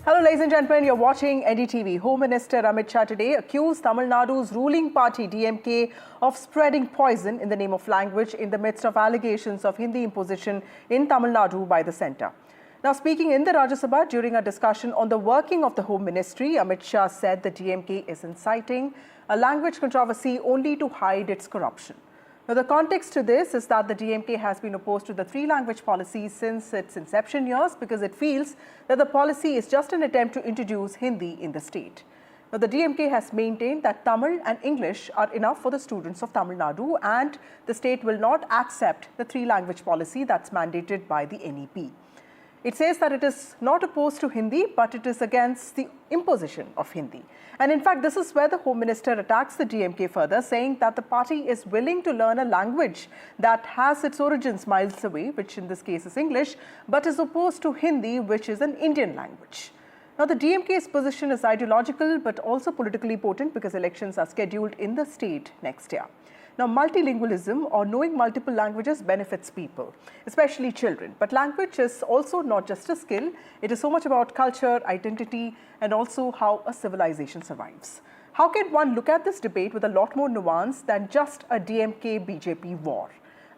Hello, ladies and gentlemen. You're watching NDTV. Home Minister Amit Shah today accused Tamil Nadu's ruling party DMK of spreading poison in the name of language in the midst of allegations of Hindi imposition in Tamil Nadu by the centre. Now, speaking in the Rajya Sabha during a discussion on the working of the Home Ministry, Amit Shah said the DMK is inciting a language controversy only to hide its corruption. Now, the context to this is that the DMK has been opposed to the three-language policy since its inception years because it feels that the policy is just an attempt to introduce Hindi in the state. Now, the DMK has maintained that Tamil and English are enough for the students of Tamil Nadu and the state will not accept the three-language policy that's mandated by the NEP. It says that it is not opposed to Hindi, but it is against the imposition of Hindi. And in fact, this is where the Home Minister attacks the DMK further, saying that the party is willing to learn a language that has its origins miles away, which in this case is English, but is opposed to Hindi, which is an Indian language. Now, the DMK's position is ideological, but also politically potent because elections are scheduled in the state next year. Now, multilingualism or knowing multiple languages benefits people, especially children. But language is also not just a skill. It is so much about culture, identity, and also how a civilization survives. How can one look at this debate with a lot more nuance than just a DMK-BJP war?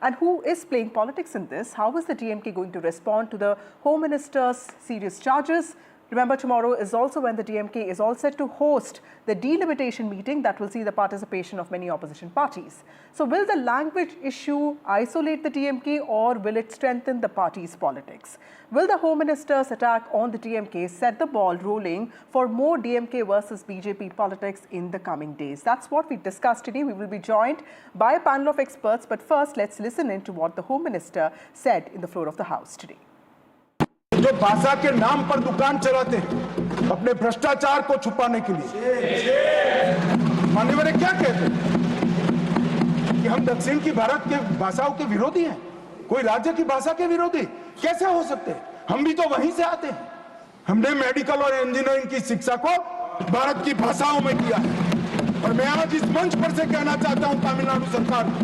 And who is playing politics in this? How is the DMK going to respond to the Home Minister's serious charges? Remember, tomorrow is also when the DMK is all set to host the delimitation meeting that will see the participation of many opposition parties. So will the language issue isolate the DMK or will it strengthen the party's politics? Will the Home Minister's attack on the DMK set the ball rolling for more DMK versus BJP politics in the coming days? That's what we discussed today. We will be joined by a panel of experts. But first, let's listen in to what the Home Minister said in the floor of the House today. जो भाषा के नाम पर दुकान चलाते हैं अपने भ्रष्टाचार को छुपाने के लिए माननीय क्या कहते हैं कि हम दक्षिण की भारत के भाषाओं के विरोधी हैं, कोई राज्य की भाषा के विरोधी कैसे हो सकते हैं? हम भी तो वहीं से आते हैं। हमने मेडिकल और इंजीनियरिंग की शिक्षा को भारत की भाषाओं में किया है। और मैं आज इस मंच पर से कहना चाहता हूं तमिलनाडु सरकार को,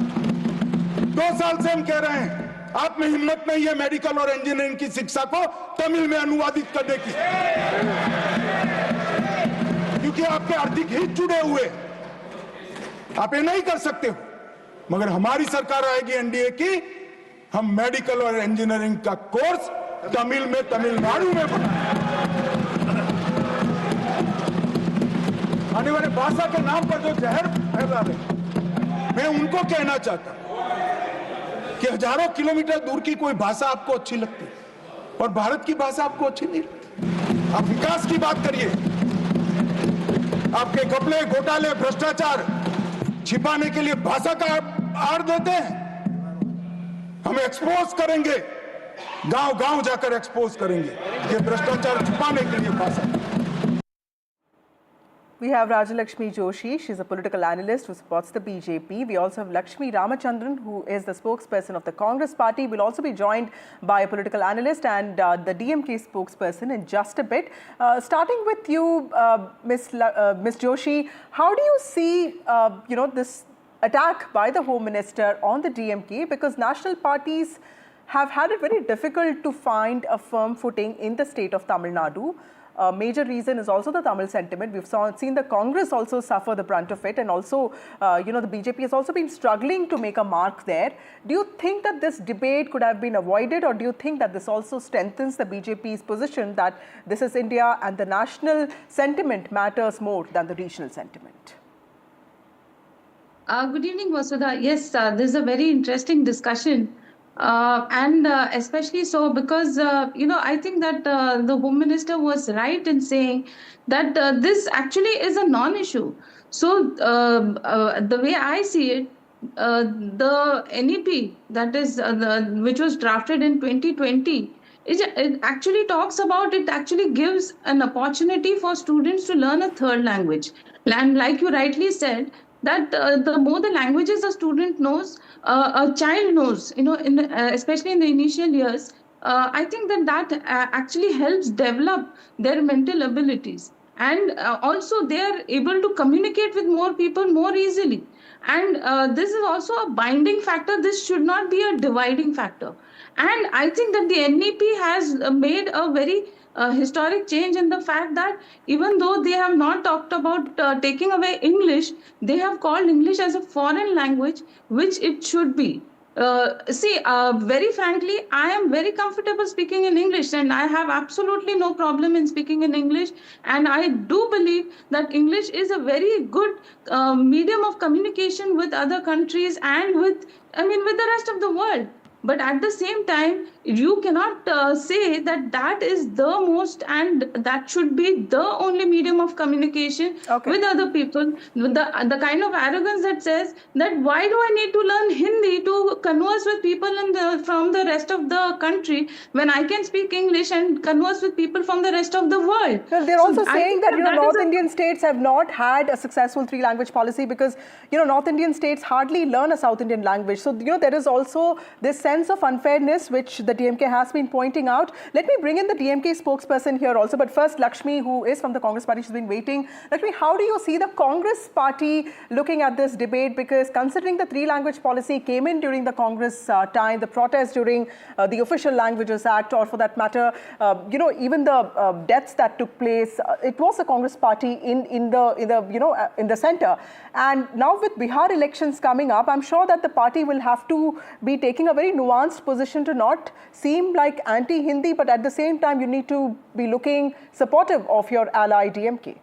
2 साल से हम कह रहे हैं आप में हिम्मत नहीं है मेडिकल और इंजीनियरिंग की शिक्षा को तमिल में अनुवादित करने की, क्योंकि आपके आर्थिक हित जुड़े हुए, आप ये नहीं कर सकते हो। मगर हमारी सरकार आएगी एनडीए की, हम मेडिकल और इंजीनियरिंग का कोर्स तमिल में तमिलनाडु में आने वाले भाषा के नाम पर जो जहर फैला रहे, मैं उनको कहना चाहता हूं कि हजारों किलोमीटर दूर की कोई भाषा आपको अच्छी लगती है और भारत की भाषा आपको अच्छी नहीं लगती। आप विकास की बात करिए, आपके घपले, घोटाले, भ्रष्टाचार छिपाने के लिए भाषा का आड़ देते हैं। हम एक्सपोज करेंगे, गांव-गांव जाकर एक्सपोज करेंगे ये भ्रष्टाचार छुपाने के लिए भाषा। We have Rajalakshmi Joshi. She's a political analyst who supports the BJP. We also have Lakshmi Ramachandran, who is the spokesperson of the Congress party. We'll also be joined by a political analyst and the DMK spokesperson in just a bit. Starting with you, Ms. Joshi, how do you see, this attack by the Home Minister on the DMK? Because national parties have had it very difficult to find a firm footing in the state of Tamil Nadu. A major reason is also the Tamil sentiment. We've seen the Congress also suffer the brunt of it, and also, the BJP has also been struggling to make a mark there. Do you think that this debate could have been avoided, or do you think that this also strengthens the BJP's position that this is India and the national sentiment matters more than the regional sentiment? Good evening, Vasudha. Yes, this is a very interesting discussion. Especially so because, I think that the Home Minister was right in saying that this actually is a non-issue. So the way I see it, the NEP, that is which was drafted in 2020, it actually talks about, it actually gives an opportunity for students to learn a third language. And like you rightly said, that the more the languages a student knows, a child knows, especially in the initial years, I think that actually helps develop their mental abilities. And also they are able to communicate with more people more easily. And this is also a binding factor. This should not be a dividing factor. And I think that the NEP has made a very historic change in the fact that even though they have not talked about taking away English, they have called English as a foreign language, which it should be. Very frankly, I am very comfortable speaking in English, and I have absolutely no problem in speaking in English. And I do believe that English is a very good medium of communication with other countries and with the rest of the world. But at the same time, you cannot say that that is the most and that should be the only medium of communication with other people. The kind of arrogance that says that why do I need to learn Hindi to converse with people from the rest of the country when I can speak English and converse with people from the rest of the world? Well, they're also saying that North Indian states have not had a successful three-language policy because North Indian states hardly learn a South Indian language. So there is also this sense of unfairness which the DMK has been pointing out. Let me bring in the DMK spokesperson here also, but first Lakshmi, who is from the Congress party, she's been waiting. Lakshmi, how do you see the Congress party looking at this debate? Because considering the three-language policy came in during the Congress time, the protest during the Official Languages Act, or for that matter, even the deaths that took place, it was the Congress party in the center. And now with Bihar elections coming up, I'm sure that the party will have to be taking a very nuanced position to not seem like anti-Hindi, but at the same time, you need to be looking supportive of your ally DMK.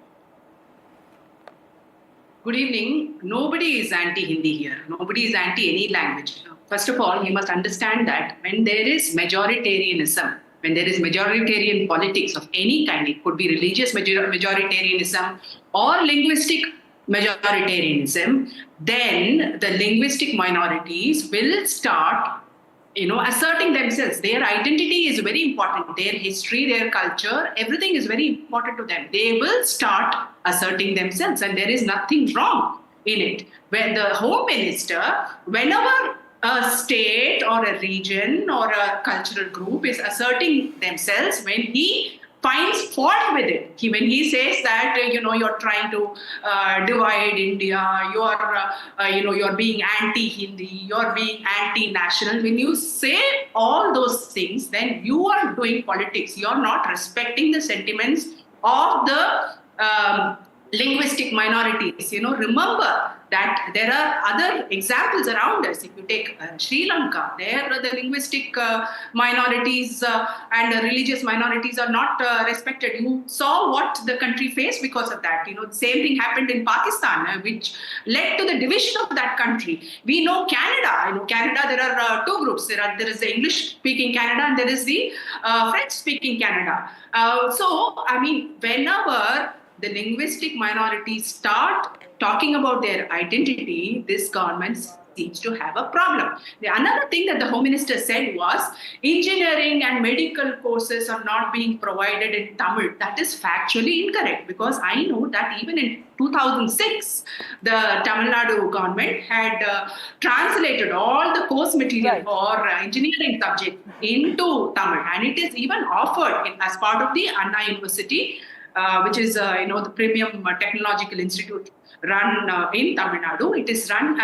Good evening. Nobody is anti-Hindi here. Nobody is anti any language. First of all, you must understand that when there is majoritarianism, when there is majoritarian politics of any kind, it could be religious majoritarianism or linguistic majoritarianism, then the linguistic minorities will start asserting themselves. Their identity is very important. Their history, their culture, everything is very important to them. They will start asserting themselves, and there is nothing wrong in it. Where the Home Minister, whenever a state or a region or a cultural group is asserting themselves, when he finds fault with it, when he says that you're trying to divide India, you're being anti-Hindi, you're being anti-national. When you say all those things, then you are doing politics. You're not respecting the sentiments of the linguistic minorities. Remember that there are other examples around us. If you take Sri Lanka, there the linguistic minorities and religious minorities are not respected. You saw what the country faced because of that. The same thing happened in Pakistan, which led to the division of that country. We know Canada. Canada, there are two groups. There is the English-speaking Canada and there is the French-speaking Canada. Whenever the linguistic minorities start talking about their identity, this government seems to have a problem. Another thing that the Home Minister said was engineering and medical courses are not being provided in Tamil. That is factually incorrect, because I know that even in 2006, the Tamil Nadu government had translated all the course material for engineering subject into Tamil, and it is even offered as part of the Anna University, which is the premium technological institute run in Tamil Nadu. It is run,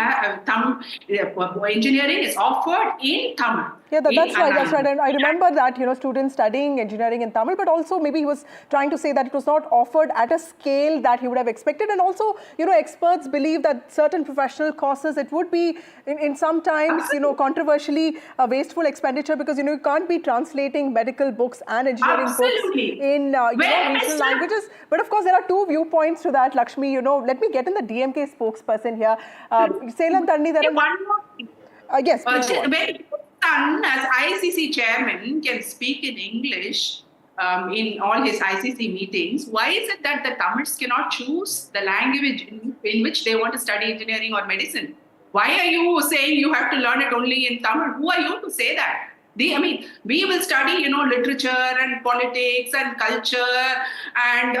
engineering is offered in Tamil. Yeah, that's right. And I remember that, students studying engineering in Tamil, but also maybe he was trying to say that it was not offered at a scale that he would have expected. And also, experts believe that certain professional courses, it would be in some times, controversially wasteful expenditure, because, you can't be translating medical books and engineering books in, regional languages. But of course, there are two viewpoints to that, Lakshmi. Let me get in the DMK spokesperson here. Salem Thanidharan. One more thing. Yes, Son, as ICC chairman, can speak in English in all his ICC meetings. Why is it that the Tamils cannot choose the language in which they want to study engineering or medicine? Why are you saying you have to learn it only in Tamil? Who are you to say that? We will study, literature and politics and culture and,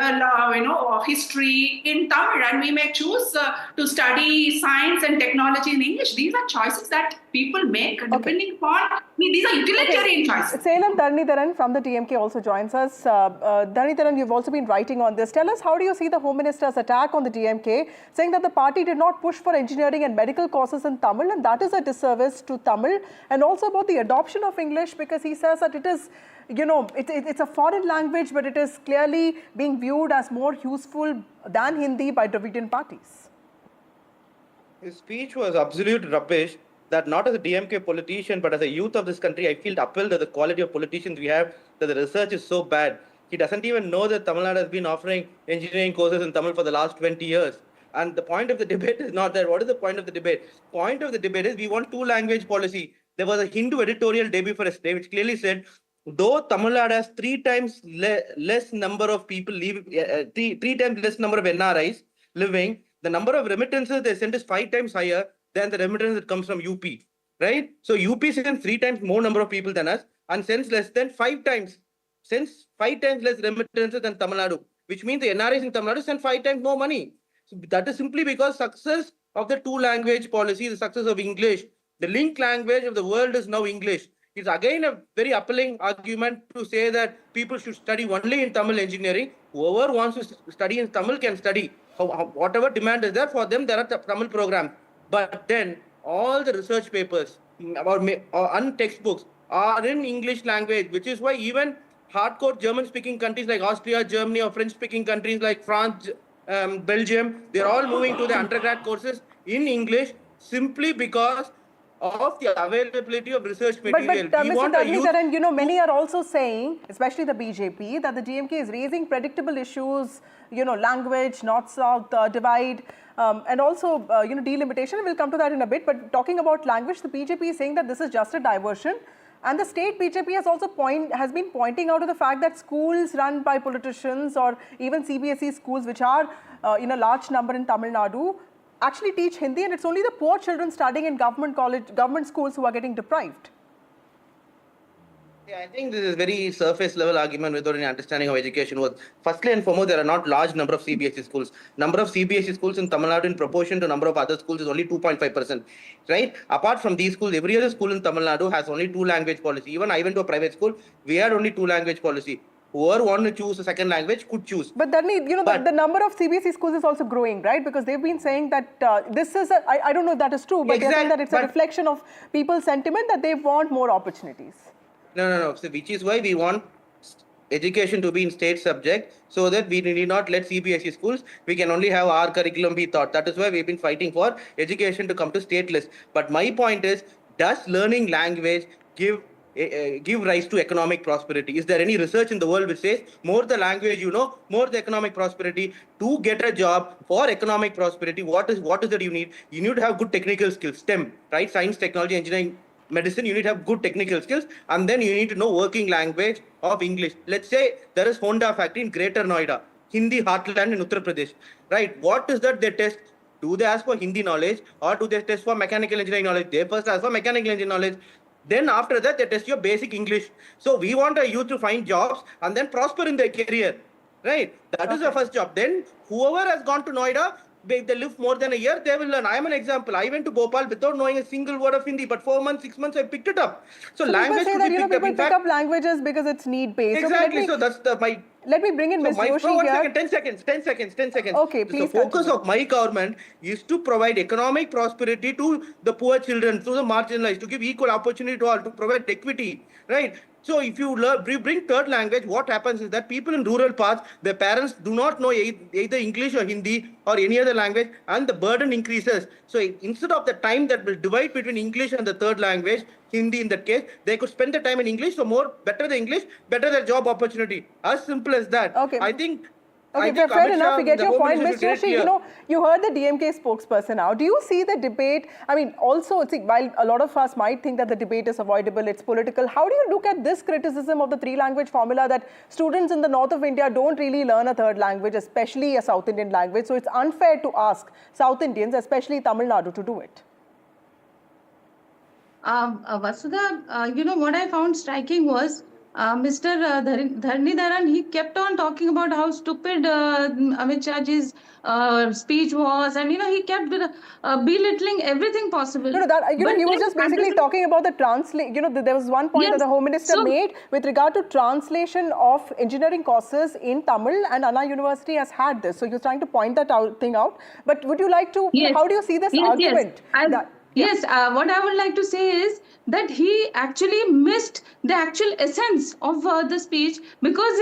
history in Tamil, and we may choose to study science and technology in English. These are choices that people make depending upon, these are utilitarian choices. Salem Thanidharan from the DMK also joins us. Thanidharan, you've also been writing on this. Tell us, how do you see the Home Minister's attack on the DMK, saying that the party did not push for engineering and medical courses in Tamil, and that is a disservice to Tamil, and also about the adoption of English, because he says that it is, it's a foreign language, but it is clearly being viewed as more useful than Hindi by Dravidian parties. His speech was absolute rubbish. That not as a DMK politician, but as a youth of this country, I feel appalled at the quality of politicians we have, that the research is so bad. He doesn't even know that Tamil Nadu has been offering engineering courses in Tamil for the last 20 years. And the point of the debate is not that. What is the point of the debate? Point of the debate is we want two-language policy. There was a Hindu editorial debut for yesterday, which clearly said, though Tamil Nadu has three times less number of people three times less number of NRIs living, the number of remittances they send is 5 times higher than the remittance that comes from UP, right? So UP sends 3 times more number of people than us and sends less than 5 times less remittances than Tamil Nadu, which means the NRIs in Tamil Nadu send 5 times more money. So that is simply because success of the two-language policy, the success of English, the linked language of the world is now English. It's again a very appalling argument to say that people should study only in Tamil engineering. Whoever wants to study in Tamil can study. Whatever demand is there for them, there are Tamil programs. But then all the research papers and textbooks are in English language, which is why even hardcore German-speaking countries like Austria, Germany, or French-speaking countries like France, Belgium, they're all moving to the undergrad courses in English simply because of the availability of research material. But Mr. Dharnidharan, many are also saying, especially the BJP, that the DMK is raising predictable issues, language, north-south divide, and also, delimitation. We'll come to that in a bit. But talking about language, the BJP is saying that this is just a diversion. And the state BJP has also been pointing out to the fact that schools run by politicians or even CBSE schools, which are in a large number in Tamil Nadu, actually teach Hindi, and it's only the poor children studying in government schools who are getting deprived. Yeah, I think this is very surface level argument without any understanding of education works. Firstly and foremost, there are not large number of CBSE schools. Number of CBSE schools in Tamil Nadu in proportion to number of other schools is only 2.5%. Right? Apart from these schools, every other school in Tamil Nadu has only two-language policy. Even I went to a private school, we had only two-language policy. Whoever want to choose a second language could choose. But Dharni, the number of CBSE schools is also growing, right? Because they've been saying that this is, I don't know if that is true, but they're saying that it's a reflection of people's sentiment that they want more opportunities. No. So which is why we want education to be in state subject, so that we need not let CBSE schools, we can only have our curriculum be taught. That is why we've been fighting for education to come to stateless. But my point is, does learning language give rise to economic prosperity? Is there any research in the world which says more the language you know, more the economic prosperity? To get a job for economic prosperity, what is that you need? You need to have good technical skills, STEM, right? Science, technology, engineering, medicine. You need to have good technical skills, and then you need to know working language of English. Let's say there is Honda factory in Greater Noida, Hindi heartland in Uttar Pradesh, right? What is that they test? Do they ask for Hindi knowledge, or do they test for mechanical engineering knowledge? They first ask for mechanical engineering knowledge. Then after that, they test your basic English. So we want a youth to find jobs and then prosper in their career, right? That is the first job. Then whoever has gone to Noida, if they live more than a year, they will learn. I am an example. I went to Bhopal without knowing a single word of Hindi, but 4 months, 6 months, I picked it up. So language people say that people pick up languages because it's need-based. Exactly. So that's let me bring in Ms. Joshi here. 10 seconds. Okay, please. The focus of my government is to provide economic prosperity to the poor children, to the marginalized, to give equal opportunity to all, to provide equity, right? So if you bring third language, what happens is that people in rural parts, their parents do not know either English or Hindi or any other language, and the burden increases. So instead of the time that will divide between English and the third language, Hindi in that case, they could spend the time in English. So better the English, better the job opportunity. As simple as that. Okay. I think fair enough. We get your point. Ms. Joshi, you heard the DMK spokesperson now. Do you see the debate? I mean, also, while a lot of us might think that the debate is avoidable, it's political, how do you look at this criticism of the three-language formula that students in the north of India don't really learn a third language, especially a South Indian language? So it's unfair to ask South Indians, especially Tamil Nadu, to do it. Vasudha, what I found striking was Mr. Dharnidharan, he kept on talking about how stupid Amit Shah's speech was, and he kept belittling everything possible. He was just basically talking about the translation. There was one point that the Home Minister made with regard to translation of engineering courses in Tamil, and Anna University has had this. So you're trying to point that thing out. But would you like to? How do you see this argument? Yes, what I would like to say is that he actually missed the actual essence of the speech, because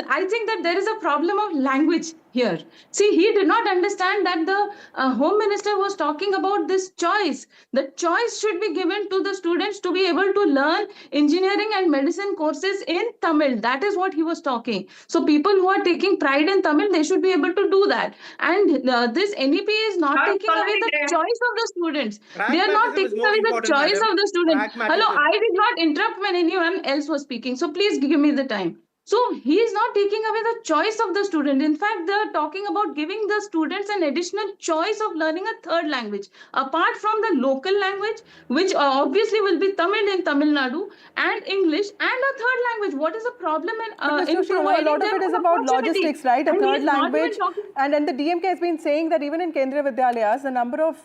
I think that there is a problem of language here. See, he did not understand that the home minister was talking about this choice. The choice should be given to the students to be able to learn engineering and medicine courses in Tamil. That is what he was talking. So people who are taking pride in Tamil, they should be able to do that. And this NEP is not Not taking away the following them. choice of the students. They are not Pragmatism is taking more away the important, choice madam. of the student. Hello, Pragmatism. I did not interrupt when anyone else was speaking. So please give me the time. So he is not taking away the choice of the student. In fact, they are talking about giving the students an additional choice of learning a third language, apart from the local language, which obviously will be Tamil in Tamil Nadu, and English, and a third language. What is the problem But in Mr. Joshi, a providing lot of them it is an about opportunity? logistics, right? A And he third is not even language. talking. And the DMK has been saying that even in Kendriya Vidyalayas, the number of,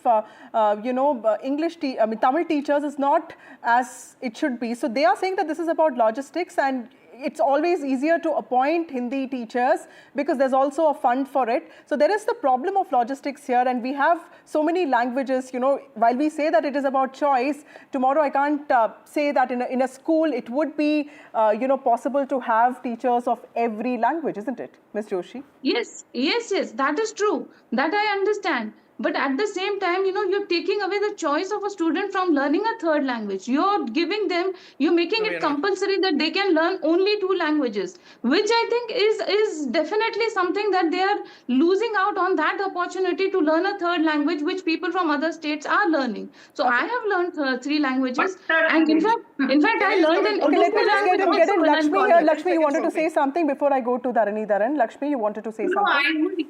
Tamil teachers is not as it should be. So they are saying that this is about logistics, and it's always easier to appoint Hindi teachers because there's also a fund for it. So there is the problem of logistics here, and we have so many languages. While we say that it is about choice, tomorrow I can't say that in a school it would be possible to have teachers of every language, isn't it, Ms. Joshi? Yes, yes, that is true. That I understand. But at the same time, you're taking away the choice of a student from learning a third language. You're making No, it you're not. compulsory that they can learn only two languages, which I think is definitely something that they are losing out on, that opportunity to learn a third language, which people from other states are learning. So I have learned three languages, What third and language? in fact, I Can I learned just an come Okay, in? let me Urdu just get language in also when I'm Lakshmi here. college. Lakshmi, you wanted to say Seconds, something before I go to Dharan. Lakshmi, you wanted to say No, something? I would,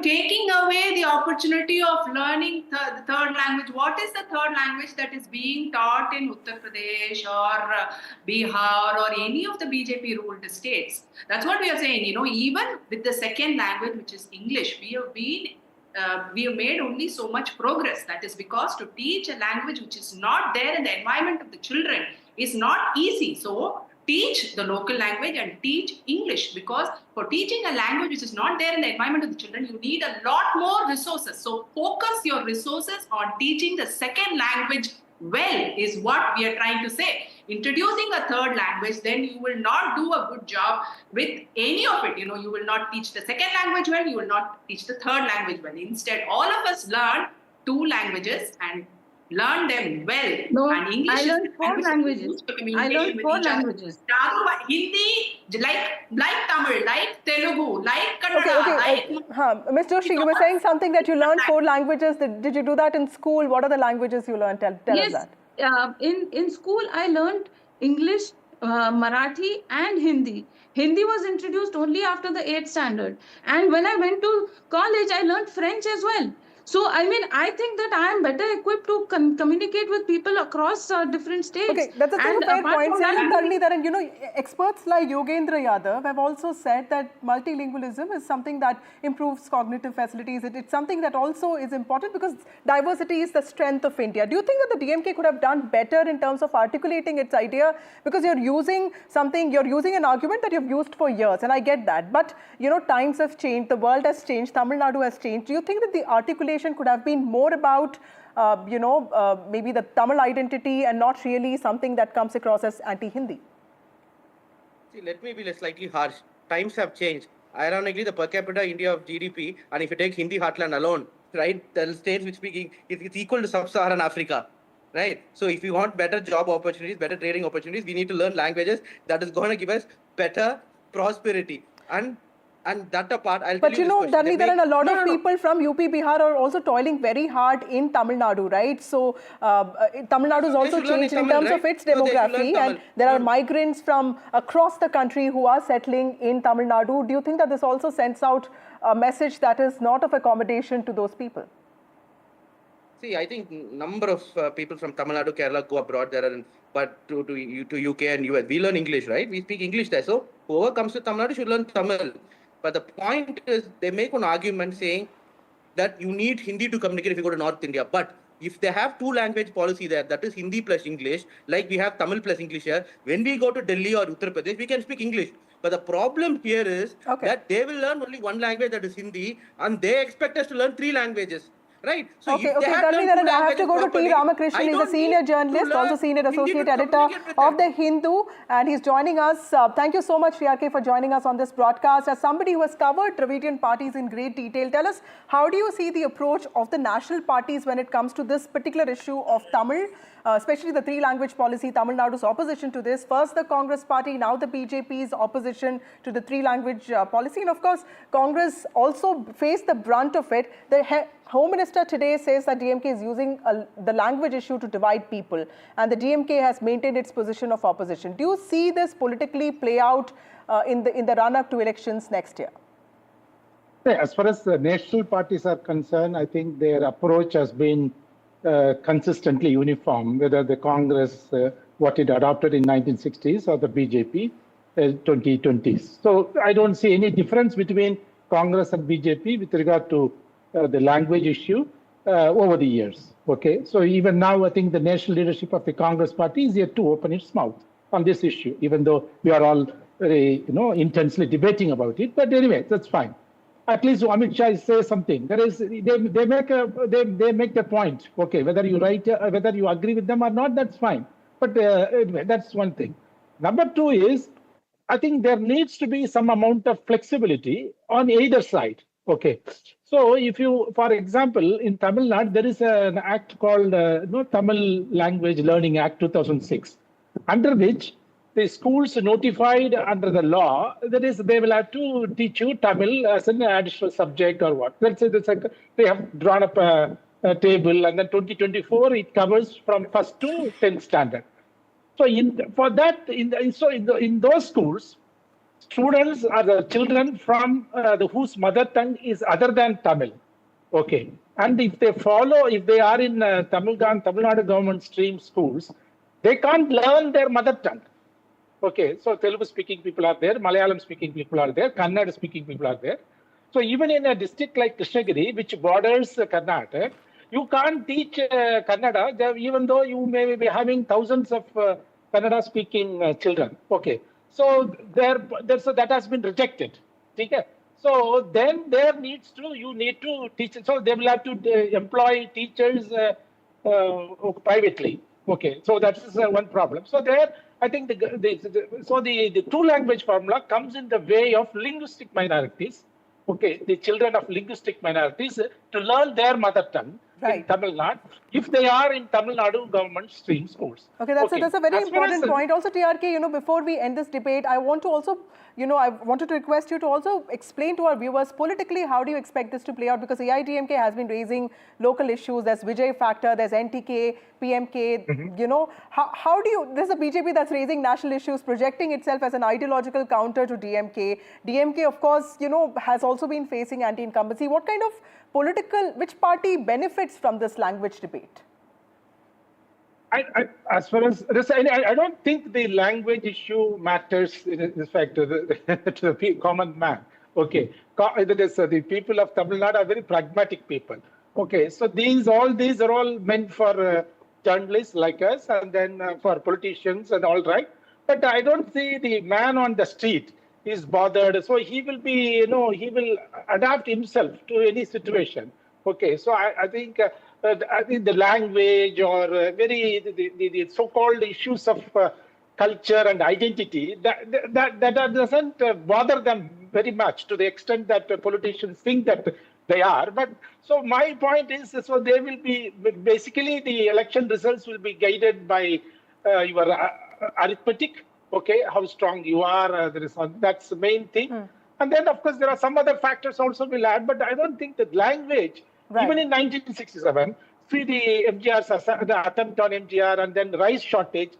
taking away the opportunity of learning the third language. What is the third language that is being taught in Uttar Pradesh or Bihar or any of the BJP ruled states? That's what we are saying. Even with the second language, which is English, we have made only so much progress. That is because to teach a language which is not there in the environment of the children is not easy. So teach the local language and teach English, because for teaching a language which is not there in the environment of the children, you need a lot more resources. So focus your resources on teaching the second language well, is what we are trying to say. Introducing a third language, then you will not do a good job with any of it. You will not teach the second language well, you will not teach the third language well. Instead, all of us learn two languages and learn them well. No, And English I is learned the four language that we languages. use to I communicate learned with four each other. languages. Hindi, like Tamil, like Telugu, like Kannada, Okay. Ms. Joshi, you were saying something that you learned 4 languages. Did you do that in school? What are the languages you learned? Tell us Yes, that. in school I learned English, Marathi, and Hindi. Hindi was introduced only after the 8th standard. And when I went to college, I learned French as well. So, I think that I am better equipped to communicate with people across different states. Okay, that's a fair apart point. from that, Experts like Yogendra Yadav have also said that multilingualism is something that improves cognitive facilities. It's something that also is important because diversity is the strength of India. Do you think that the DMK could have done better in terms of articulating its idea? Because you're using an argument that you've used for years, and I get that. But, times have changed, the world has changed, Tamil Nadu has changed. Do you think that the articulation could have been more about maybe the Tamil identity and not really something that comes across as anti-Hindi? See, let me be slightly harsh. Times have changed. Ironically, the per capita India of GDP, and if you take Hindi heartland alone, right, the states which speak, it's equal to sub-Saharan Africa, right? So if you want better job opportunities, better trading opportunities, we need to learn languages that is going to give us better prosperity. And that apart, I'll but tell you this question. Dhanidharan, a lot of people from UP, Bihar are also toiling very hard in Tamil Nadu, right? So Tamil Nadu has also changed in terms of its demography, and there are migrants from across the country who are settling in Tamil Nadu. Do you think that this also sends out a message that is not of accommodation to those people? See, I think number of people from Tamil Nadu, Kerala go abroad there, but to UK and US, we learn English, right? We speak English there. So whoever comes to Tamil Nadu should learn Tamil. But the point is, they make an argument saying that you need Hindi to communicate if you go to North India. But if they have 2-language policy there, that is Hindi plus English, like we have Tamil plus English here, when we go to Delhi or Uttar Pradesh, we can speak English. But the problem here is that they will learn only one language, that is Hindi, and they expect us to learn 3 languages. right? So Okay, if they okay, had learned Dharmi, two I have to languages go to T. properly, Ramakrishnan. I He's a don't senior need to journalist, also learn senior Hindi associate to editor communicate with of them. The Hindu, and he's joining us. Thank you so much, TRK, for joining us on this broadcast. As somebody who has covered Dravidian parties in great detail, tell us, how do you see the approach of the national parties when it comes to this particular issue of Tamil, especially the three-language policy, Tamil Nadu's opposition to this? First the Congress party, now the BJP's opposition to the three-language policy. And of course, Congress also faced the brunt of it. The Home Minister today says that DMK is using the language issue to divide people, and the DMK has maintained its position of opposition. Do you see this politically play out in the run-up to elections next year? As far as the national parties are concerned, I think their approach has been consistently uniform, whether the Congress, what it adopted in 1960s, or the BJP 2020s. So I don't see any difference between Congress and BJP with regard to the language issue over the years. Okay, so even now, I think the national leadership of the Congress party is yet to open its mouth on this issue, even though we are all very, intensely debating about it. But anyway, that's fine. At least Amit Shah says something. There is they make the point. Okay, whether you whether you agree with them or not, that's fine. But anyway, that's one thing. Number two is, I think there needs to be some amount of flexibility on either side. Okay, so if you, for example, in Tamil Nadu, there is an act called Tamil Language Learning Act 2006, under which the schools notified under the law, that is, they will have to teach you Tamil as an additional subject or what. Let's say they have drawn up a table, and then 2024 it covers from 1st to 10th standard. So in those schools, students are the children from whose mother tongue is other than Tamil. Okay, and if they are in Tamil Nadu government stream schools, they can't learn their mother tongue. Okay, so Telugu speaking people are there, Malayalam speaking people are there, Kannada speaking people are there. So even in a district like Krishnagiri, which borders Karnataka, you can't teach Kannada, even though you may be having thousands of Kannada speaking children. Okay, so that has been rejected. Okay? So then you need to teach. So they will have to employ teachers privately. Okay, so that is one problem. So there, I think the two-language formula comes in the way of linguistic minorities. Okay, the children of linguistic minorities to learn their mother tongue in Tamil Nadu if they are in Tamil Nadu government stream schools. Okay, that's a very important point. Also, TRK, before we end this debate, I want to also, I wanted to request you to also explain to our viewers politically, how do you expect this to play out? Because AIDMK has been raising local issues. There's Vijay factor, there's NTK, PMK, how do you, there's a BJP that's raising national issues, projecting itself as an ideological counter to DMK. DMK, of course, has also been facing anti-incumbency. What kind of which party benefits from this language debate? As far as this, I don't think the language issue matters in fact to the common man. Okay, the people of Tamil Nadu are very pragmatic people. Okay, so all these are all meant for journalists like us, and then for politicians and all right. But I don't see the man on the street is bothered. So he will be, he will adapt himself to any situation. Okay, so I think the language or the so-called issues of culture and identity that doesn't bother them very much to the extent that politicians think that they are. But so my point is, so they will be basically the election results will be guided by your arithmetic. Okay, how strong you are. That's the main thing. And then, of course, there are some other factors also will add. But I don't think that language, even in 1967, see the the attempt on MGR and then rice shortage,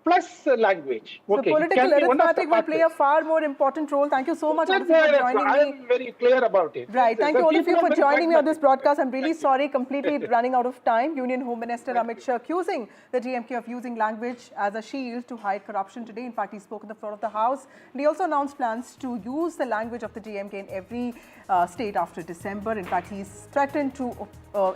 plus language. Okay, so political arithmetic will play a far more important role. Thank you so much, for joining me. I am very clear about it. Right. Thank you all of you for joining me on this broadcast. I'm really sorry, completely running out of time. Union Home Minister Amit Shah accusing the DMK of using language as a shield to hide corruption today. In fact, he spoke on the floor of the House. And he also announced plans to use the language of the DMK in every state after December. In fact, he's threatened to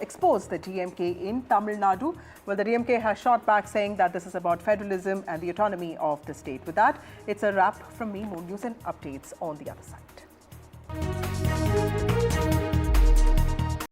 expose the DMK in Tamil Nadu. Well, the DMK has shot back, saying that this is about federalism and the autonomy of the state. With that, it's a wrap from me. More news and updates on the other side.